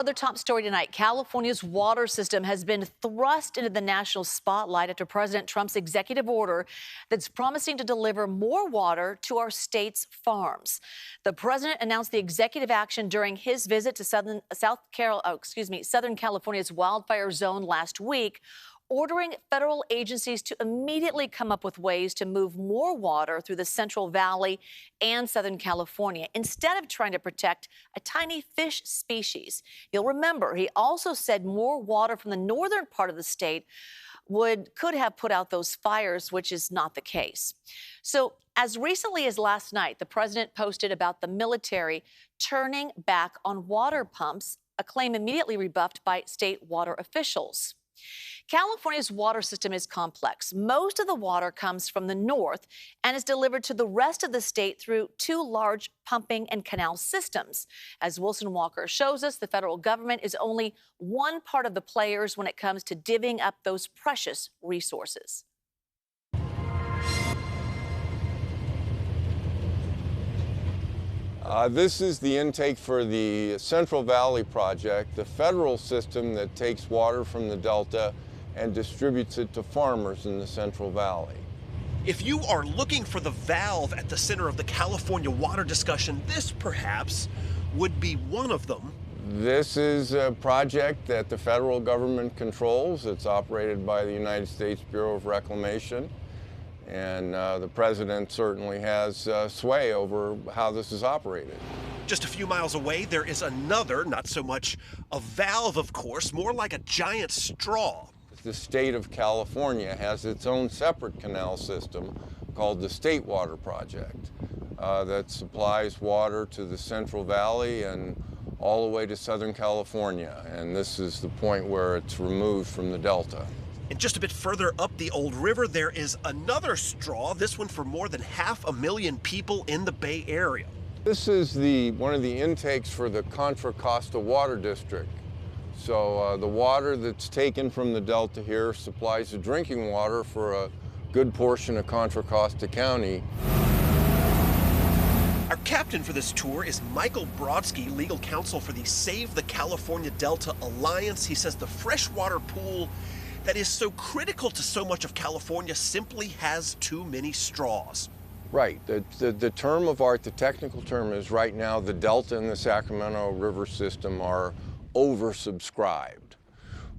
Other top story tonight, California's water system has been thrust into the national spotlight after President Trump's executive order that's promising to deliver more water to our state's farms. The president announced the executive action during his visit to Southern California's wildfire zone last week, ordering federal agencies to immediately come up with ways to move more water through the Central Valley and Southern California instead of trying to protect a tiny fish species. You'll remember he also said more water from the northern part of the state could have put out those fires, which is not the case. So as recently as last night, the president posted about the military turning back on water pumps, a claim immediately rebuffed by state water officials. California's water system is complex. Most of the water comes from the north and is delivered to the rest of the state through two large pumping and canal systems. As Wilson Walker shows us, the federal government is only one part of the players when it comes to divvying up those precious resources. This is the intake for the Central Valley project, the federal system that takes water from the Delta and distributes it to farmers in the Central Valley. If you are looking for the valve at the center of the California water discussion, this perhaps would be one of them. This is a project that the federal government controls. It's operated by the United States Bureau of Reclamation. And the president certainly has sway over how this is operated. Just a few miles away, there is another, not so much a valve, of course, more like a giant straw. The state of California has its own separate canal system called the State Water Project that supplies water to the Central Valley and all the way to Southern California. And this is the point where it's removed from the Delta. And just a bit further up the Old River, there is another straw, this one for more than 500,000 people in the Bay Area. This is one of the intakes for the Contra Costa Water District. So the water that's taken from the Delta here supplies the drinking water for a good portion of Contra Costa County. Our captain for this tour is Michael Brodsky, legal counsel for the Save the California Delta Alliance. He says the freshwater pool that is so critical to so much of California simply has too many straws. Right. The term of art, the technical term is right now the Delta and the Sacramento River system are oversubscribed.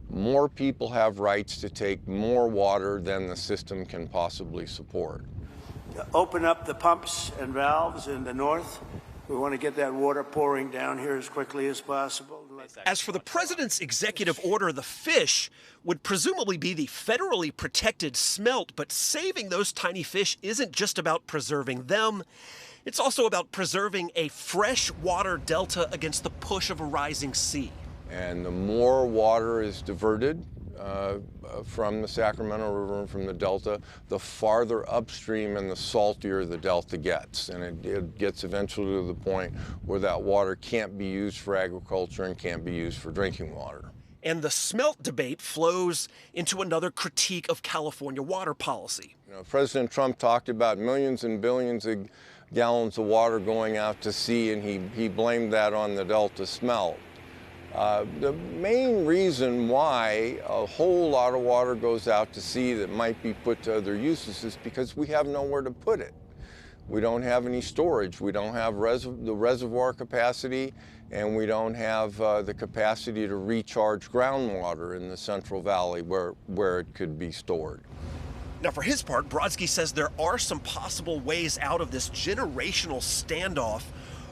More people have rights to take more water than the system can possibly support. To open up the pumps and valves in the north. We want to get that water pouring down here as quickly as possible. As for the president's executive order, the fish would presumably be the federally protected smelt, but saving those tiny fish isn't just about preserving them. It's also about preserving a freshwater delta against the push of a rising sea. And the more water is diverted from the Sacramento River and from the Delta, the farther upstream and the saltier the Delta gets. And it gets eventually to the point where that water can't be used for agriculture and can't be used for drinking water. And the smelt debate flows into another critique of California water policy. You know, President Trump talked about millions and billions of gallons of water going out to sea, and he blamed that on the Delta smelt. The main reason why a whole lot of water goes out to sea that might be put to other uses is because we have nowhere to put it. We don't have any storage. We don't have the reservoir capacity, and we don't have the capacity to recharge groundwater in the Central Valley where it could be stored. Now, for his part, Brodsky says there are some possible ways out of this generational standoff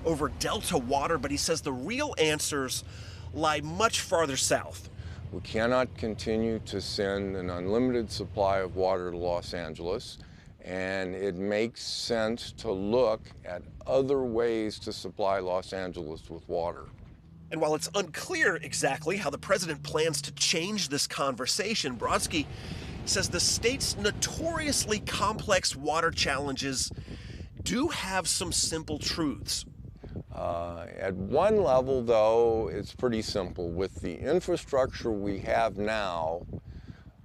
over Delta water, but he says the real answers lie much farther south. We cannot continue to send an unlimited supply of water to Los Angeles, and it makes sense to look at other ways to supply Los Angeles with water. And while it's unclear exactly how the president plans to change this conversation, Brodsky says the state's notoriously complex water challenges do have some simple truths. At one level, though, it's pretty simple. With the infrastructure we have now,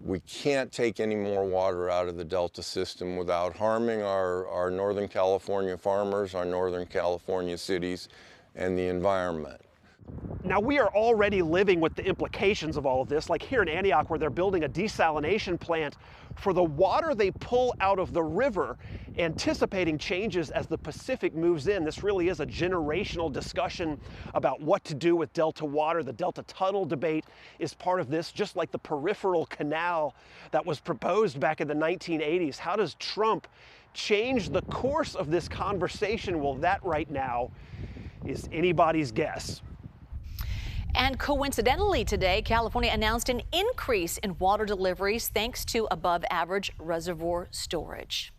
we can't take any more water out of the Delta system without harming our Northern California farmers, our Northern California cities, and the environment. Now, we are already living with the implications of all of this, like here in Antioch, where they're building a desalination plant for the water they pull out of the river, anticipating changes as the Pacific moves in. This really is a generational discussion about what to do with Delta water. The Delta Tunnel debate is part of this, just like the peripheral canal that was proposed back in the 1980s. How does Trump change the course of this conversation? Well, that right now is anybody's guess. And coincidentally today, California announced an increase in water deliveries thanks to above average reservoir storage.